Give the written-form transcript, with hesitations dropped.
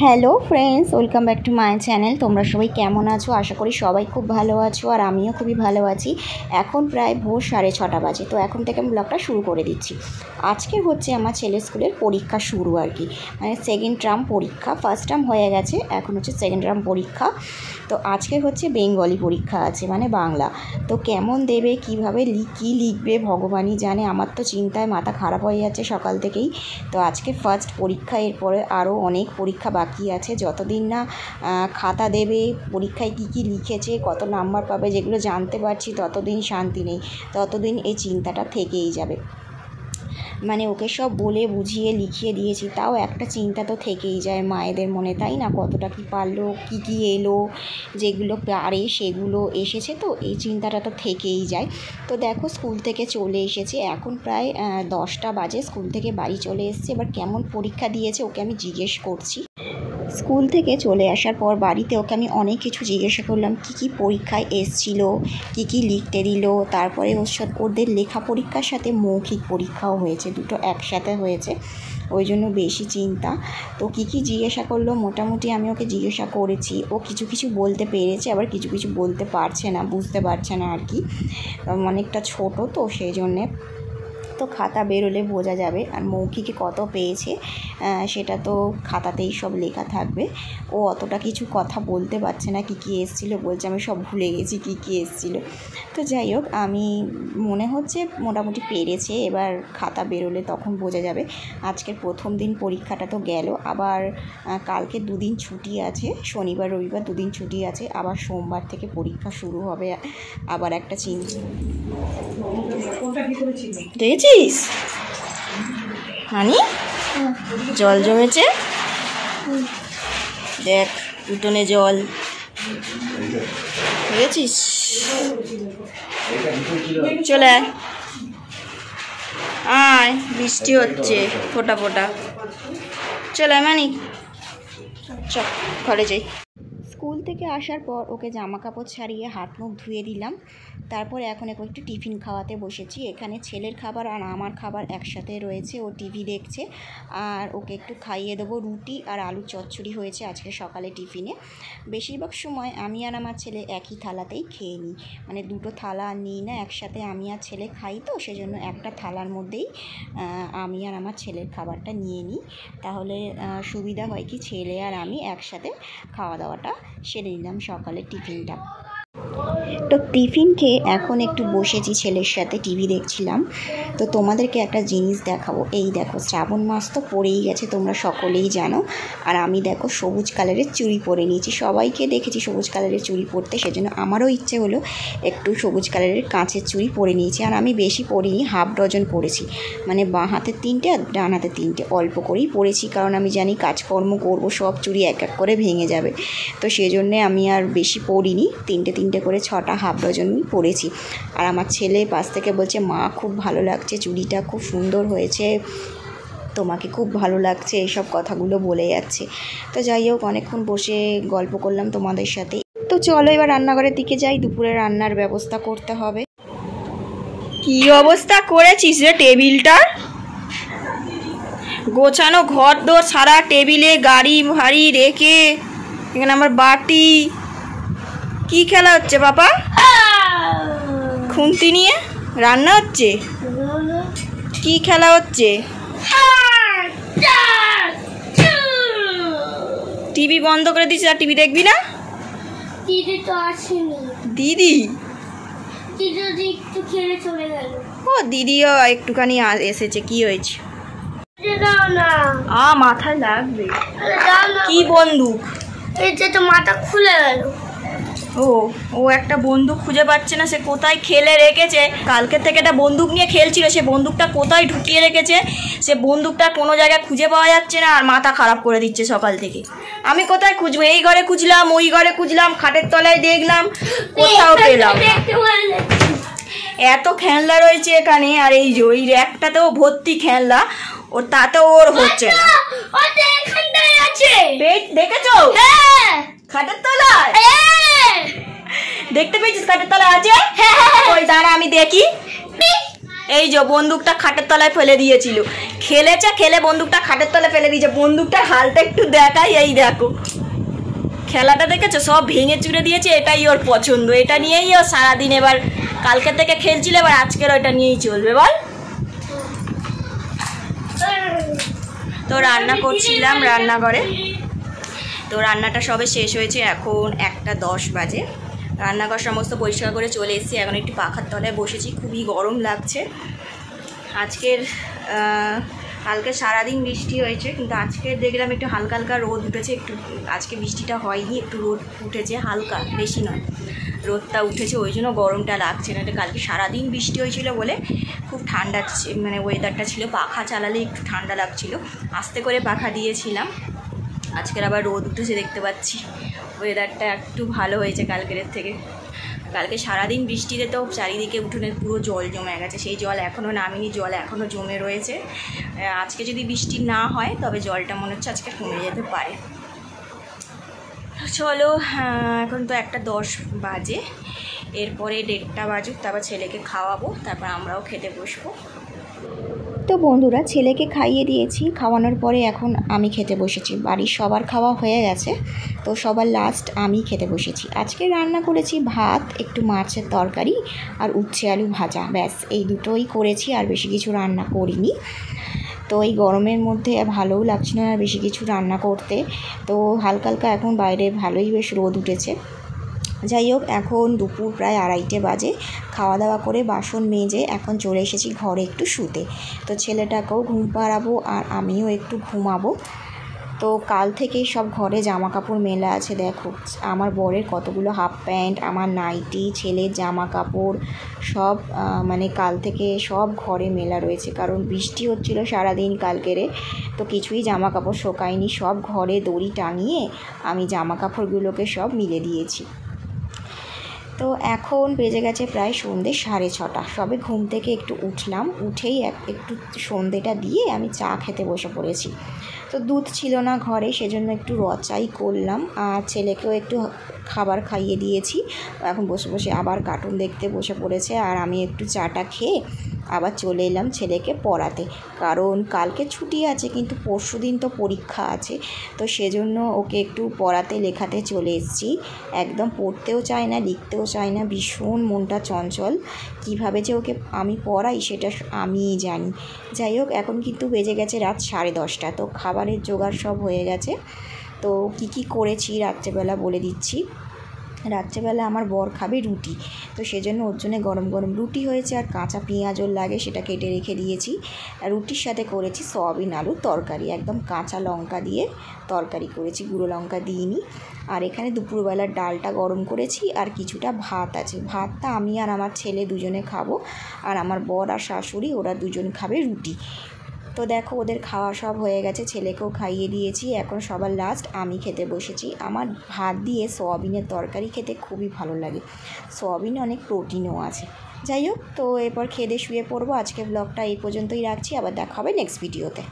Hello friends, welcome back to my channel. তোমরা সবাই কেমন আছো? আশা করি সবাই খুব ভালো আছো, আর আমিও খুবই ভালো আছি। এখন প্রায় ভোর 6:30 বাজে, তো এখন থেকে আমি ব্লগটা শুরু করে দিচ্ছি। আজকে হচ্ছে আমার ছেলের স্কুলের পরীক্ষা শুরু আর কি, মানে সেকেন্ড টার্ম পরীক্ষা। ফার্স্ট টার্ম হয়ে গেছে, এখন হচ্ছে সেকেন্ড টার্ম পরীক্ষা। তো আজকে হচ্ছে বেঙ্গলি পরীক্ষা আছে, মানে বাংলা। তো কেমন দেবে, কীভাবে কী লিখবে ভগবানই জানে। আমার তো চিন্তায় মাথা খারাপ হয়ে যাচ্ছে সকাল থেকেই। তো আজকে ফার্স্ট পরীক্ষা, এরপরে আরও অনেক পরীক্ষা বাকি আছে। যতদিন না খাতা দেবে, পরীক্ষায় কী কী লিখেছে, কত নাম্বার পাবে, যেগুলো জানতে পারছি ততদিন শান্তি নেই, ততদিন এই চিন্তাটা থেকেই যাবে। মানে ওকে সব বলে বুঝিয়ে লিখিয়ে দিয়েছি, তাও একটা চিন্তা তো থেকেই যায় মায়েদের মনে, তাই না? কতটা কি পারলো, কী কী এলো, যেগুলো পারে সেগুলো এসেছে, তো এই চিন্তাটা তো থেকেই যায়। তো দেখো, স্কুল থেকে চলে এসেছে, এখন প্রায় 10টা বাজে। স্কুল থেকে বাড়ি চলে এসেছে। এবার কেমন পরীক্ষা দিয়েছে ওকে আমি জিজ্ঞেস করছি। স্কুল থেকে চলে আসার পর বাড়িতে ওকে আমি অনেক কিছু জিজ্ঞাসা করলাম, কী কী পরীক্ষায় এসছিল, কী কী লিখতে দিল। তারপরে ওদের লেখা পরীক্ষার সাথে মৌখিক পরীক্ষাও হয়েছে, দুটো একসাথে হয়েছে, ওই জন্য বেশি চিন্তা। তো কী কী জিজ্ঞাসা করলো মোটামুটি আমি ওকে জিজ্ঞাসা করেছি। ও কিছু কিছু বলতে পেরেছে, আবার কিছু কিছু বলতে পারছে না, বুঝতে পারছে না আর কি। অনেকটা ছোট তো সেই জন্যে। তো খাতা বেরোলে বোঝা যাবে। আর মৌখিকে কত পেয়েছে সেটা তো খাতাতেই সব লেখা থাকবে। ও অতটা কিছু কথা বলতে পারছে না, কী কী এসেছিলো বলছে আমি সব ভুলে গেছি কী কী এসেছিলো। তো যাই হোক, আমি মনে হচ্ছে মোটামুটি পেরেছে। এবার খাতা বেরোলে তখন বোঝা যাবে। আজকের প্রথম দিন পরীক্ষাটা তো গেল, আবার কালকে 2 দিন ছুটি আছে, শনিবার রবিবার 2 দিন ছুটি আছে, আবার সোমবার থেকে পরীক্ষা শুরু হবে। আবার একটা চিন্তা দেখেছিস হানি, জল জমেছে, দেখ উঠোনে জল দেখেছিস। চলে আয়, বৃষ্টি হচ্ছে ফোটা ফোটা। চলে মানি, চ ঘরে যাই। স্কুল থেকে আসার পর ওকে জামা কাপড় ছাড়িয়ে হাত মুখ ধুয়ে দিলাম। তারপরে এখন একটু টিফিন খাওয়াতে বসেছি। এখানে ছেলের খাবার আর আমার খাবার একসাথে রয়েছে, ও টিভি দেখছে। আর ওকে একটু খাইয়ে দেবো। রুটি আর আলু চচ্চড়ি হয়েছে আজকে সকালে টিফিনে। বেশিরভাগ সময় আমি আর আমার ছেলে একই থালাতেই খেয়ে নিই, মানে দুটো থালা নিই না একসাথে। আমি আর ছেলে খাই, তো সেজন্য একটা থালার মধ্যেই আমি আর আমার ছেলের খাবারটা নিয়ে নিই। তাহলে সুবিধা হয় কি, ছেলে আর আমি একসাথে খাওয়া দাওয়াটা সেরে নিলাম সকালের টিফিনটা। তো টিফিন খেয়ে এখন একটু বসেছি, ছেলের সাথে টিভি দেখছিলাম। তো তোমাদেরকে একটা জিনিস দেখাবো। এই দেখো, শ্রাবণ মাস তো পড়েই গেছে, তোমরা সকলেই জানো। আর আমি দেখো সবুজ কালারের চুড়ি পরে নিয়েছি। সবাইকে দেখেছি সবুজ কালারের চুড়ি পরতে, সেজন্য আমারও ইচ্ছে হলো একটু সবুজ কালারের কাঁচের চুড়ি পরে নিয়েছি। আর আমি বেশি পরিনি, হাফ ডজন পরেছি, মানে বাঁ হাতের 3টে আর ডান হাতের 3টে, অল্প করেই পরেছি। কারণ আমি জানি কাজকর্ম করবো, সব চুড়ি এক এক করে ভেঙে যাবে। তো সেজন্যে আমি আর বেশি পরিনি, 3টে করে 6টা হাফ ডজনই পরেছি। আর আমার ছেলে পাশ থেকে বলছে, মা খুব ভালো লাগছে, চুড়িটা খুব সুন্দর হয়েছে, তোমাকে খুব ভালো লাগছে, এইসব কথাগুলো বলে যাচ্ছে। তো যাই হোক, অনেকক্ষণ বসে গল্প করলাম তোমাদের সাথে। তো চলো এবার রান্নাঘরের দিকে যাই, দুপুরে রান্নার ব্যবস্থা করতে হবে। কি অবস্থা করেছিস রে টেবিলটার? গোছানো ঘর দোর সারা, টেবিলে গাড়ি ভারী রেখে, এখানে আমার বাটি। কি খেলা হচ্ছে বাবা? খুন্তি নিয়ে রান্না হচ্ছে? কি খেলা হচ্ছে? টিভি বন্ধ করে দিচ্ছিস, আর টিভি দেখবি না? দিদি তো আসেনি। দিদি একটু খেলে চলে গেল। ও দিদিও একটুখানি এসেছে, কি হয়েছে? মাথায় লাগবে। কি বন্দুক? এই যে তো মাথা খুলে গেল। ও একটা বন্দুক খুঁজে পাচ্ছে না, সে কোথায় খেলে রেখেছে। কালকে থেকে একটা বন্দুক নিয়ে খেলছিল, সে বন্দুকটা কোথায় ঢুকিয়ে রেখেছে, সে বন্দুকটা কোনো জায়গায় খুঁজে পাওয়া যাচ্ছে না, আর মাথা খারাপ করে দিচ্ছে সকাল থেকে। আমি কোথায় খুঁজবো? এই ঘরে খুঁজলাম, ওই ঘরে খুঁজলাম, খাটের তলায় দেখলাম, কোথাও পেলাম না। এত খেলনা রয়েছে এখানে, আর এই যে ওই র্যাকটাতেও ভর্তি খেলনা, ও তাতেও ওর হচ্ছে না। দেখেছো খাটের তলায়? দেখতে পেয়েছিস খাটের তলায় আছে? ওই দাঁড়া আমি দেখি। এই যে বন্দুকটা খাটের তলায় ফেলে দিয়েছিল, খেলেছে, খেলে বন্দুকটা খাটের তলে ফেলে দিয়েছে। বন্দুকটার হালটা একটু দেখাই, এই দেখো খেলাটা দেখেছো, সব ভেঙে চুরে দিয়েছে। এটাই ওর পছন্দ, এটা নিয়েই ও সারাদিন এবার কালকে থেকে খেলছিল, এবার আজকের ওইটা নিয়েই চলবে। বল, তো রান্না করছিলাম রান্নাঘরে, তো রান্নাটা সবে শেষ হয়েছে। এখন 1:10 বাজে। রান্নাঘর সমস্ত পরিষ্কার করে চলে এসেছি, এখন একটু পাখার তলায় বসেছি, খুবই গরম লাগছে। আজকের কালকে সারাদিন বৃষ্টি হয়েছে, কিন্তু আজকে দেখলাম একটু হালকা হালকা রোদ উঠেছে। একটু আজকে বৃষ্টিটা হয়নি, একটু রোদ উঠেছে, হালকা, বেশি নয়, রোদটা উঠেছে, ওই জন্য গরমটা লাগছে না। কালকে সারাদিন বৃষ্টি হয়েছিল বলে খুব ঠান্ডা মানে ওয়েদারটা ছিল, পাখা চালালে একটু ঠান্ডা লাগছিল, আস্তে করে পাখা দিয়েছিলাম। আজকের আবার রোদ উঠেছে, দেখতে পাচ্ছি ওয়েদারটা একটু ভালো হয়েছে কালকের থেকে। কালকে সারাদিন বৃষ্টিতে তো চারিদিকে উঠোনের পুরো জল জমে গেছে, সেই জল এখনও নামেনি, জল এখনও জমে রয়েছে। আজকে যদি বৃষ্টি না হয় তবে জলটা মনে হচ্ছে আজকে কমে যেতে পারে। চলো, এখন তো 1:10 বাজে, এরপরে 1:30 বাজুক, তারপর ছেলেকে খাওয়াবো, তারপর আমরাও খেতে বসবো। তো বন্ধুরা, ছেলেকে খাইয়ে দিয়েছি, খাওয়ানোর পরে এখন আমি খেতে বসেছি। বাড়ির সবার খাওয়া হয়ে গেছে, তো সবার লাস্ট আমি খেতে বসেছি। আজকে রান্না করেছি ভাত, একটু মাছের তরকারি আর উচ্ছে আলু ভাজা, ব্যাস এই দুটোই করেছি, আর বেশি কিছু রান্না করিনি। তো এই গরমের মধ্যে ভালোও লাগছিল না বেশি কিছু রান্না করতে, তো হালকা হালকা এখন বাইরে ভালোই বেশ রোদ উঠেছে। যাই হোক, এখন দুপুর প্রায় 2:30 বাজে। খাওয়া দাওয়া করে বাসন মেজে এখন চলে এসেছি ঘরে একটু শুতে। তো ছেলেটাকেও ঘুম পাড়াবো আর আমিও একটু ঘুমাবো। তো কাল থেকেই সব ঘরে জামা কাপড় মেলা আছে। দেখো আমার বরের কতগুলো হাফ প্যান্ট, আমার নাইটি, ছেলের জামা কাপড় সব মানে কাল থেকে সব ঘরে মেলা রয়েছে, কারণ বৃষ্টি হচ্ছিল সারাদিন কালকেরে, তো কিছুই জামা কাপড় শোকায়নি। সব ঘরে দড়ি টাঙিয়ে আমি জামা কাপড়গুলোকে সব মিলে দিয়েছি। তো এখন বেজে গেছে প্রায় সন্ধ্যে 6:30। সবে ঘুম থেকে একটু উঠলাম, উঠেই একটু সন্ধ্যেটা দিয়ে আমি চা খেতে বসে পড়েছি। তো দুধ ছিল না ঘরে, সেজন্য একটু চাই করলাম, আর ছেলেকেও একটু খাবার খাইয়ে দিয়েছি। এখন বসে বসে আবার কার্টুন দেখতে বসে পড়েছে, আর আমি একটু চাটা খেয়ে আবার চলে এলাম ছেলেকে পড়াতে, কারণ কালকে ছুটি আছে কিন্তু পরশুদিন তো পরীক্ষা আছে। তো সেজন্য ওকে একটু পড়াতে লেখাতে চলে এসেছি। একদম পড়তেও চায় না, লিখতেও চায় না, ভীষণ মনটা চঞ্চল। কিভাবে যে ওকে আমি পড়াই সেটা আমিই জানি। যাই হোক, এখন কিন্তু বেজে গেছে রাত 10:30। তো খাবারের জোগাড় সব হয়ে গেছে। তো কি করেছি রাত্রেবেলা বলে দিচ্ছি। রাত্রেবেলা আমার বর খাবে রুটি, তো সেজন্য ওর জন্য গরম গরম রুটি হয়েছে, আর কাঁচা পেঁয়াজও লাগে সেটা কেটে রেখে দিয়েছি। আর রুটির সাথে করেছি সয়াবিন আলুর তরকারি, একদম কাঁচা লঙ্কা দিয়ে তরকারি করেছি, গুঁড়ো লঙ্কা দিইনি। আর এখানে দুপুরবেলার ডালটা গরম করেছি, আর কিছুটা ভাত আছে। ভাতটা আমি আর আমার ছেলে দুজনে খাবো, আর আমার বর আর শাশুড়ি ওরা দুজন খাবে রুটি। তো দেখো ওদের খাওয়া সব হয়ে গেছে, ছেলেকেও খাইয়ে দিয়েছি, এখন সবার লাস্ট আমি খেতে বসেছি। আমার ভাত দিয়ে সয়াবিনের তরকারি খেতে খুবই ভালো লাগে, সয়াবিনে অনেক প্রোটিনও আছে। যাই হোক, তো এরপর খেয়ে শুয়ে পড়বো। আজকে ব্লগটা এই পর্যন্তই রাখছি, আবার দেখা হবে নেক্সট ভিডিওতে।